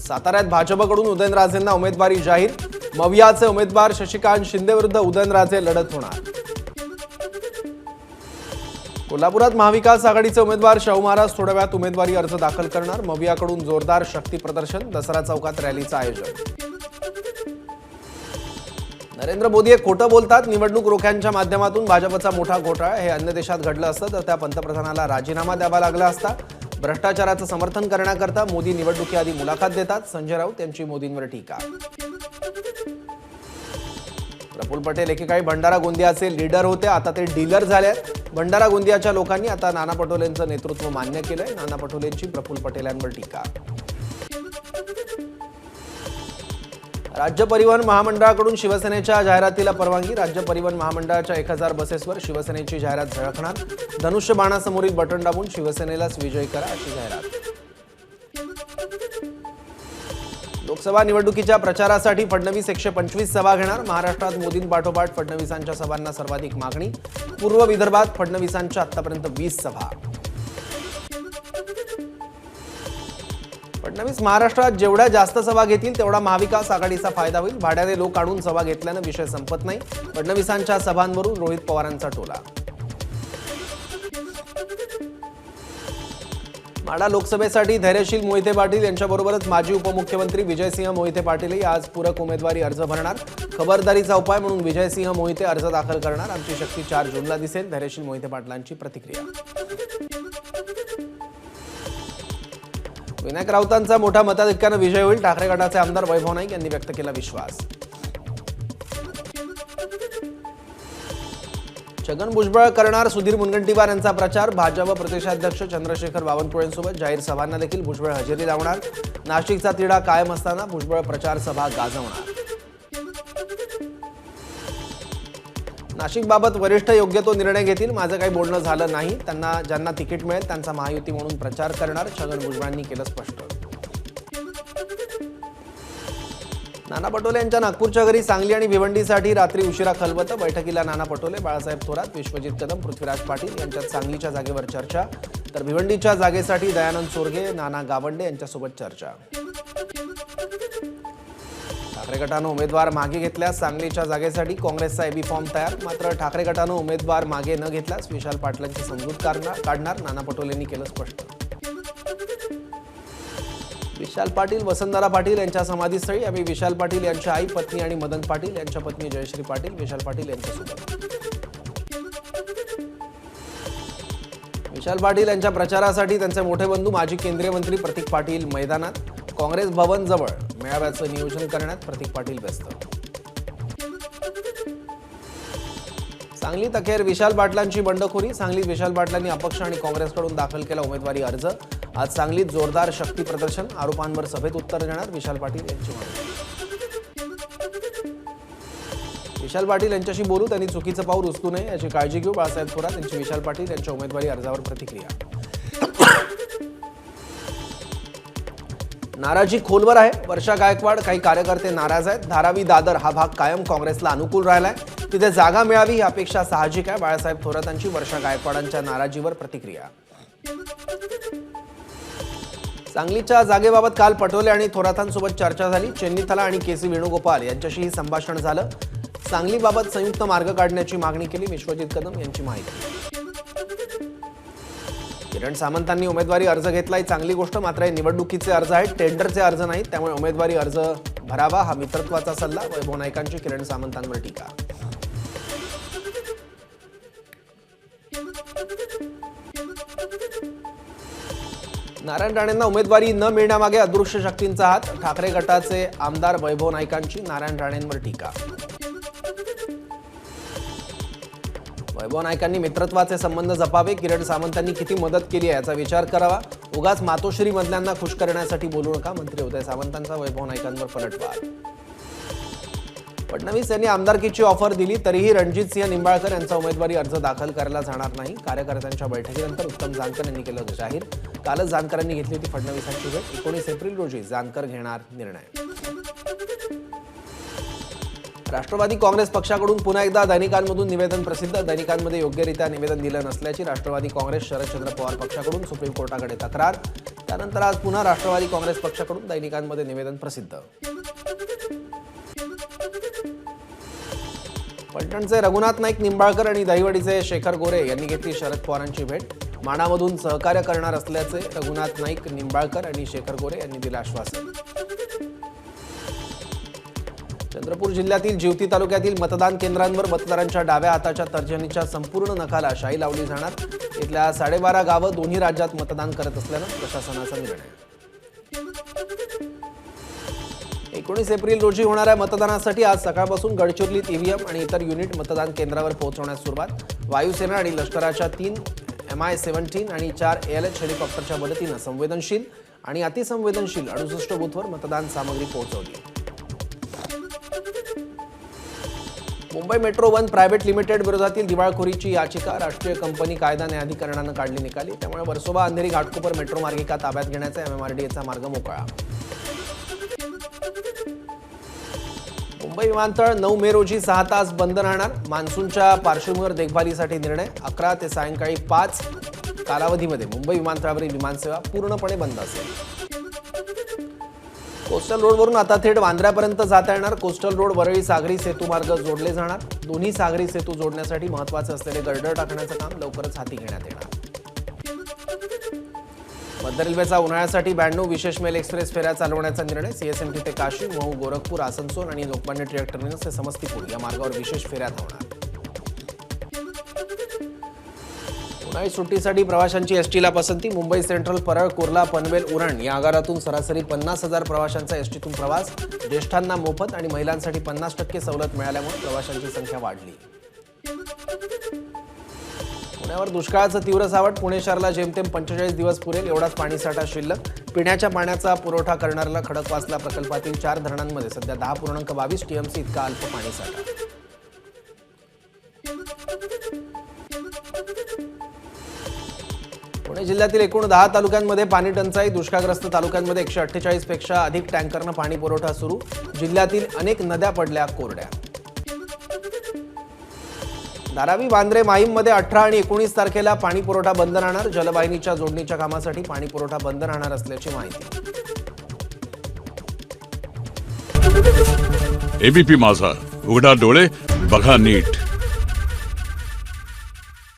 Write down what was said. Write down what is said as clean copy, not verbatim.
साताऱ्यात भाजपकडून उदयनराजेंना उमेदवारी जाहीर। मवियाचे उमेदवार शशिकांत शिंदे विरुद्ध उदयनराजे लढत होणार। कोल्हापुरात महाविकास आघाडीचे उमेदवार शाहू महाराज थोड्या वेळात उमेदवारी अर्ज दाखल करणार। मवियाकडून जोरदार शक्ती प्रदर्शन, दसरा चौकात रॅलीचं आयोजन। नरेंद्र मोदी हे खोटं बोलतात, निवडणूक रोख्यांच्या माध्यमातून भाजपचा मोठा घोटाळा। हे अन्य देशात घडलं असतं तर त्या पंतप्रधानाला राजीनामा द्यावा लागला असता। भ्रष्टाचाराचं समर्थन करण्याकरता मोदी निवडणुकीआधी मुलाखत देतात। संजय राऊत यांची मोदींवर टीका। प्रफुल्ल पटेल एकेकाळी भंडारा गोंदियाचे लीडर होते, आता ते डीलर झाले आहेत। भंडारा गोंदियाच्या लोकांनी आता नाना पटोलेंचं नेतृत्व मान्य केलंय। नाना पटोलेंची प्रफुल्ल पटेलांवर टीका। राज्य परिवहन महामंडळाकडून शिवसेनेच्या जाहिरातीला परवानगी। राज्य परिवहन महामंडळाच्या 1000 बसेसवर शिवसेनेची जाहिरात झळकणार। धनुष्यबाणासमोरील बटन दाबून शिवसेनेलाच विजयी करा अशी जाहिरात। लोकसभा निवडणुकीच्या प्रचारासाठी फडणवीस 125 सभा घेणार। महाराष्ट्रात मोदींपाठोपाठ फडणवीसांच्या सभांना सर्वाधिक मागणी। पूर्व विदर्भात फडणवीसांच्या आतापर्यंत 20 सभा। फडणवीस महाराष्ट्रात जेवढ्या जास्त सभा घेतील तेवढा महाविकास आघाडीचा फायदा होईल। भाड्याने लोक काढून सभा घेतल्यानं विषय संपत नाही। फडणवीसांच्या सभांवरून रोहित पवारांचा टोला। माढा लोकसभेसाठी धैर्यशील मोहिते पाटील यांच्याबरोबरच माजी उपमुख्यमंत्री विजयसिंह मोहिते पाटीलही आज पूरक उमेदवारी अर्ज भरणार। खबरदारीचा उपाय म्हणून विजयसिंह मोहिते अर्ज दाखल करणार। आमची शक्ती 4 जूनला दिसेल, धैर्यशील मोहिते पाटलांची प्रतिक्रिया। विनायक राऊतांचा मोठा मताधिक्यानं विजय होईल। ठाकरे गटाचे आमदार वैभव नाईक यांनी व्यक्त केला विश्वास। छगन भुजबळ करणार सुधीर मुनगंटीवार यांचा प्रचार। भाजप प्रदेशाध्यक्ष चंद्रशेखर बावनकुळेंसोबत जाहीर सभांना देखील भुजबळ हजेरी लावणार। नाशिकचा तिढा कायम असताना भुजबळ प्रचार सभा गाजवणार। नाशिकबाबत वरिष्ठ योग्य तो निर्णय घेतील, माझं काही बोलणं झालं नाही। ज्यांना तिकीट मिळेल त्यांचा महायुती म्हणून प्रचार करणार, छगन भुजबळांनी केलं स्पष्ट। नाना पटोले यांच्या नागपूरच्या घरी सांगली आणि भिवंडीसाठी रात्री उशिरा खलबत। बैठकीला नाना पटोले, बाळासाहेब थोरात, विश्वजित कदम, पृथ्वीराज पाटील यांच्यात सांगलीच्या जागेवर चर्चा, तर भिवंडीच्या जागेसाठी दयानंद सोरगे, नाना गावंडे यांच्यासोबत चर्चा। ठाकरे गटानं उमेदवार मागे घेतल्यास सांगलीच्या जागेसाठी काँग्रेसचा एबी फॉर्म तयार। मात्र ठाकरे गटानं उमेदवार मागे न घेतल्यास विशाल पाटलांची समजूत काढणार, नाना पटोलेंनी केलं स्पष्ट। विशाल पाटील, वसंतदादा पाटील यांच्या समाधीस्थळी आम्ही विशाल पाटील यांच्या आई, पत्नी आणि मदन पाटील यांच्या पत्नी जयश्री पाटील, विशाल पाटील यांच्यासोबत। विशाल पाटील यांच्या प्रचारासाठी त्यांचे मोठे बंधू माजी केंद्रीय मंत्री प्रतीक पाटील मैदानात। काँग्रेस भवन जवळ मेळाव्याचं नियोजन करण्यात प्रतीक पाटील व्यस्त। सांगलीत अखेर विशाल पाटलांची बंडखोरी। सांगलीत विशाल पाटलांनी अपक्ष आणि काँग्रेसकडून दाखल केला उमेदवारी अर्ज। आज सांगलीत जोरदार शक्ती प्रदर्शन, आरोपांवर सभेत उत्तर देणार विशाल पाटील यांची माहिती। विशाल पाटील यांच्याशी बोलू, त्यांनी चुकीचं पाऊल उचलू नये याची काळजी घेऊ, बाळासाहेब थोरात यांची विशाल पाटील यांच्या उमेदवारी अर्जावर प्रतिक्रिया। नाराजी खोलवर आहे, वर्षा गायकवाड, काही कार्यकर्ते नाराज आहेत। धारावी दादर हा भाग कायम काँग्रेसला अनुकूल राहिलाय, तिथे जागा मिळावी ही अपेक्षा साहजिक आहे। बाळासाहेब थोरातांची वर्षा गायकवाडांच्या नाराजीवर प्रतिक्रिया। सांगलीच्या जागेबाबत काल पटोले आणि थोरातांसोबत चर्चा झाली। चेन्नीथला आणि केसी वेणुगोपाल यांच्याशीही संभाषण झालं। सांगलीबाबत संयुक्त मार्ग काढण्याची मागणी केली, विश्वजित कदम यांची माहिती। किरण सामंतांनी उमेदवारी अर्ज घेतलाय, चांगली गोष्ट, मात्र हे निवडणुकीचे अर्ज आहेत, टेंडरचे अर्ज नाहीत, त्यामुळे उमेदवारी अर्ज भरावा हा मित्रत्वाचा सल्ला। वैभव नाईकांची किरण सामंतांवर टीका। नारायण राणेंना उमेदवारी न मिळण्यामागे अदृश्य शक्तींचा हात। ठाकरे गटाचे आमदार वैभव नाईकांची नारायण राणेंवर टीका। वैभव नाईकांनी मित्रत्वाचे संबंध जपावे, किरण सामंतांनी किती मदत केली आहे याचा विचार करावा, उगाच मातोश्री मधल्यांना खुश करण्यासाठी बोलू नका, मंत्री उदय सामंतांचा वैभव नाईकांवर पलटवार। फडणवीस यांनी आमदारकीची ऑफर दिली तरीही रणजित सिंह निंबाळकर यांचा उमेदवारी अर्ज दाखल करायला जाणार नाही। कार्यकर्त्यांच्या बैठकीनंतर उत्तम जानकर यांनी केलं जाहीर। कालच जानकरांनी घेतली होती फडणवीसांची भेट। 19 एप्रिल रोजी जानकर घेणार निर्णय। राष्ट्रवादी काँग्रेस पक्षाकडून पुन्हा एकदा दैनिकांमधून निवेदन प्रसिद्ध। दैनिकांमध्ये योग्यरित्या निवेदन दिलं नसल्याची राष्ट्रवादी काँग्रेस शरदचंद्र पवार पक्षाकडून सुप्रीम कोर्टाकडे तक्रार। त्यानंतर आज पुन्हा राष्ट्रवादी काँग्रेस पक्षाकडून दैनिकांमध्ये निवेदन प्रसिद्ध. फलटणचे रघुनाथ नाईक निंबाळकर आणि दहिवडीचे शेखर गोरे यांनी घेतली शरद पवारांची भेट. माणामधून सहकार्य करणार असल्याचे रघुनाथ नाईक निंबाळकर आणि शेखर गोरे यांनी दिलं आश्वासन. चंद्रपूर जिल्ह्यातील जिवती तालुक्यातील मतदान केंद्रांवर मतदारांच्या डाव्या हाताच्या तर्जनीच्या संपूर्ण नखाला शाई लावली जाणार. इथल्या 12.5 गावं दोन्ही राज्यात मतदान करत असल्यानं प्रशासनाचा निर्णय. 19 एप्रिल रोजी होणाऱ्या मतदानासाठी आज सकाळपासून गडचिरोलीत ईव्हीएम आणि इतर युनिट मतदान केंद्रावर पोहोचवण्यास सुरुवात. वायुसेना आणि लष्कराच्या 3 MI-17 आणि 4 ALH हेलिकॉप्टरच्या मदतीनं संवेदनशील आणि अतिसंवेदनशील 68 बूथवर मतदान सामग्री पोहोचवली. Mumbai metro one private limited विरोधातील दिवाळखोरीची याचिका राष्ट्रीय कंपनी कायदा न्यायाधिकरणानं काढली निकाली. त्यामुळे वर्सोवा अंधेरी घाटकोपर मेट्रो मार्गिका ताब्यात घेण्याचा MMRDAचा मार्ग मोकळा. मुंबई विमानतळ 9 मे रोजी 6 तास बंद राहणार. मान्सूनच्या पार्श्वभूमीवर देखभालीसाठी निर्णय. 11 ते सायंकाळी 5 कालावधीमध्ये मुंबई विमानतळावरील विमानसेवा पूर्णपणे बंद असेल. कोस्टल रोडवरून आता थेट वांद्र्यापर्यंत जाता येणार. कोस्टल रोड वरळी सागरी सेतू मार्ग जोडले जाणार. दोन्ही सागरी सेतू जोडण्यासाठी महत्त्वाचे असलेले गर्डर टाकण्याचं काम लवकरच हाती घेण्यात येणार. मध्य रेल्वेचा उन्हाळ्यासाठी 92 विशेष मेल एक्सप्रेस फेऱ्या चालवण्याचा निर्णय. सीएसएमटी ते काशी, महू, गोरखपूर, आसनसोल आणि लोकमान्य टिळक टर्मिनस ते समस्तीपूर या मार्गावर विशेष फेऱ्या धावणार. उन्हाळी सुट्टीसाठी प्रवाशांची एसटीला पसंती. मुंबई सेंट्रल, परळ, कुर्ला, पनवेल, उरण या आगारातून सरासरी 50,000 प्रवाशांचा एसटीतून प्रवास. ज्येष्ठांना मोफत आणि महिलांसाठी 50% सवलत मिळाल्यामुळे प्रवाशांची संख्या वाढली. पुण्यावर दुष्काळाचं तीव्र सावट. पुणे शहराला जेमतेम 45 दिवस पुरेल एवढाच पाणीसाठा शिल्लक. पिण्याच्या पाण्याचा पुरवठा करणाऱ्या खडकवासला प्रकल्पातील 4 धरणांमध्ये सध्या 10.22 TMC इतका अल्प पाणीसाठा. पुणे जिल्ह्यातील एकूण 10 तालुक्यांमध्ये पाणी टंचाई. दुष्काळग्रस्त तालुक्यांमध्ये 148 पेक्षा अधिक टँकरनं पाणी पुरवठा सुरू. जिल्ह्यातील अनेक नद्या पडल्या कोरड्या. धारावी, वांद्रे, माहीममध्ये 18 आणि 19 तारखेला पाणी पुरवठा बंद राहणार. जलवाहिनीच्या जोडणीच्या कामासाठी पाणी पुरवठा बंद राहणार असल्याची माहिती. एबीपी माझा, उघडा डोळे बघा नीट.